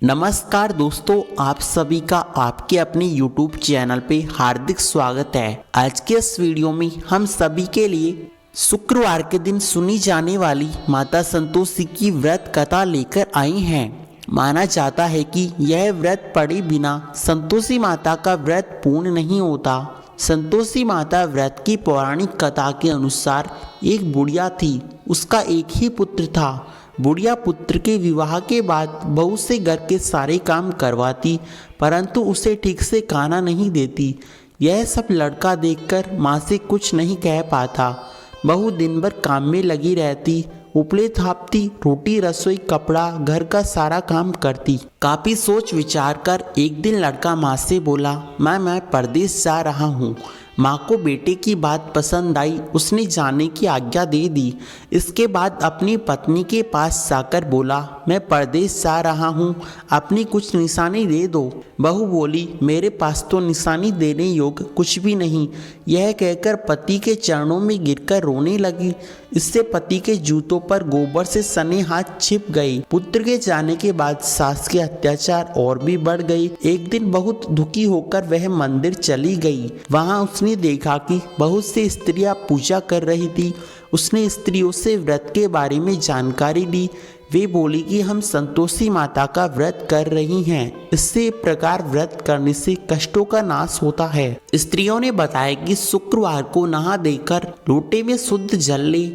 नमस्कार दोस्तों, आप सभी का आपके अपने YouTube चैनल पे हार्दिक स्वागत है। आज के इस वीडियो में हम सभी के लिए शुक्रवार के दिन सुनी जाने वाली माता संतोषी की व्रत कथा लेकर आई हैं। माना जाता है कि यह व्रत पढ़े बिना संतोषी माता का व्रत पूर्ण नहीं होता। संतोषी माता व्रत की पौराणिक कथा के अनुसार एक बुढ़िया थी, उसका एक ही पुत्र था। बुढ़िया पुत्र के विवाह के बाद बहू से घर के सारे काम करवाती, परंतु उसे ठीक से खाना नहीं देती। यह सब लड़का देखकर माँ से कुछ नहीं कह पाता। बहू दिन भर काम में लगी रहती, उपले थापती, रोटी रसोई कपड़ा घर का सारा काम करती। काफ़ी सोच विचार कर एक दिन लड़का माँ से बोला, मैं परदेश जा रहा हूँ। माँ को बेटे की बात पसंद आई, उसने जाने की आज्ञा दे दी। इसके बाद अपनी पत्नी के पास जाकर बोला, मैं परदेश जा रहा हूँ, अपनी कुछ निशानी दे दो। बहू बोली, मेरे पास तो निशानी देने योग्य कुछ भी नहीं। यह कहकर पति के चरणों में गिरकर रोने लगी। इससे पति के जूतों पर गोबर से सने हाथ छिप गए। पुत्र के जाने के बाद सास के अत्याचार और भी बढ़ गई। एक दिन बहुत दुखी होकर वह मंदिर चली गई। वहां उसने देखा कि बहुत सी स्त्रियां पूजा कर रही थी। उसने स्त्रियों से व्रत के बारे में जानकारी ली। वे बोली कि हम संतोषी माता का व्रत कर रही हैं। इससे प्रकार व्रत करने से कष्टों का नाश होता है। स्त्रियों ने बताया कि शुक्रवार को नहा देकर लोटे में शुद्ध जल ले,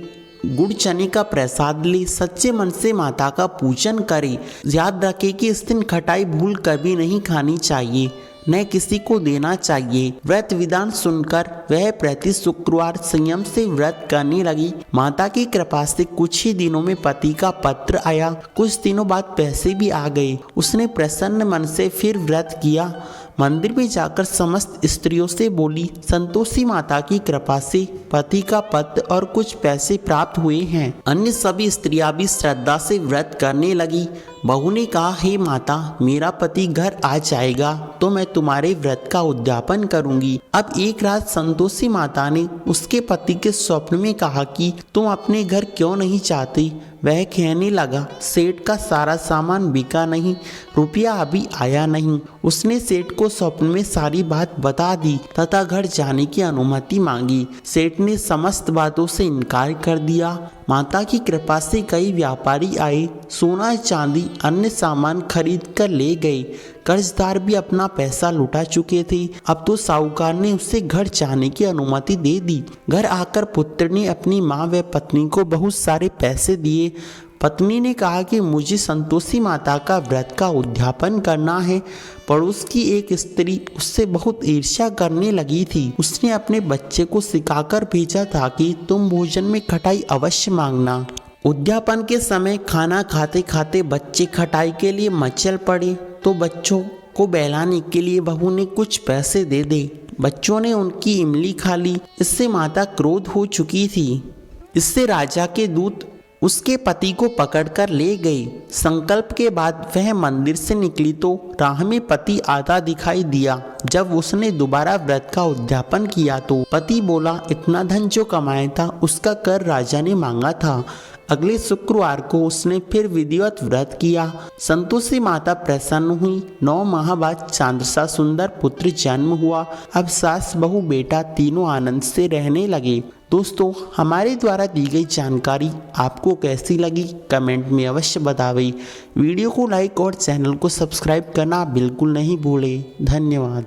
गुड़ चने का प्रसाद ले, सच्चे मन से माता का पूजन करे। याद रखे कि इस दिन खटाई भूल कभी नहीं खानी चाहिए, न किसी को देना चाहिए। व्रत विधान सुनकर वह प्रति शुक्रवार संयम से व्रत करने लगी। माता की कृपा से कुछ ही दिनों में पति का पत्र आया। कुछ दिनों बाद पैसे भी आ गए। उसने प्रसन्न मन से फिर व्रत किया। मंदिर में जाकर समस्त स्त्रियों से बोली, संतोषी माता की कृपा से पति का पत्र और कुछ पैसे प्राप्त हुए हैं। अन्य सभी स्त्रियां भी श्रद्धा से व्रत करने लगी। बहू ने कहा, हे माता, मेरा पति घर आ जाएगा तो मैं तुम्हारे व्रत का उद्यापन करूंगी। अब एक रात संतोषी माता ने उसके पति के स्वप्न में कहा कि तुम अपने घर क्यों नहीं चाहती। वह कहने लगा, सेठ का सारा सामान बिका नहीं, रुपया अभी आया नहीं। उसने सेठ को स्वप्न में सारी बात बता दी तथा घर जाने की अनुमति मांगी। सेठ ने समस्त बातों से इनकार कर दिया। माता की कृपा से कई व्यापारी आए, सोना चांदी अन्य सामान खरीद कर ले गए। कर्जदार भी अपना पैसा लुटा चुके थे। अब तो साहूकार ने उसे घर जाने की अनुमति दे दी। घर आकर पुत्र ने अपनी माँ व पत्नी को बहुत सारे पैसे दिए। पत्नी ने कहा कि मुझे संतोषी माता का व्रत का उद्यापन करना है। पड़ोस की एक स्त्री उससे बहुत ईर्ष्या करने लगी थी। उसने अपने बच्चे को सिखाकर भेजा था कि तुम भोजन में खटाई अवश्य मांगना। उद्यापन के समय खाना खाते खाते बच्चे खटाई के लिए मचल पड़े तो बच्चों को बहलाने के लिए बहू ने कुछ पैसे दे दे। बच्चों ने उनकी इमली खा ली। इससे माता क्रोध हो चुकी थी। इससे राजा के दूत उसके पति को पकड़कर ले गए। संकल्प के बाद वह मंदिर से निकली तो राह में पति आता दिखाई दिया। जब उसने दोबारा व्रत का उद्यापन किया तो पति बोला, इतना धन जो कमाया था उसका कर राजा ने मांगा था। अगले शुक्रवार को उसने फिर विधिवत व्रत किया। संतोषी माता प्रसन्न हुई। 9 माह बाद चांद सा सुंदर पुत्र जन्म हुआ। अब सास बहू बेटा तीनों आनंद से रहने लगे। दोस्तों, हमारे द्वारा दी गई जानकारी आपको कैसी लगी कमेंट में अवश्य बतावें। वीडियो को लाइक और चैनल को सब्सक्राइब करना बिल्कुल नहीं भूलें। धन्यवाद।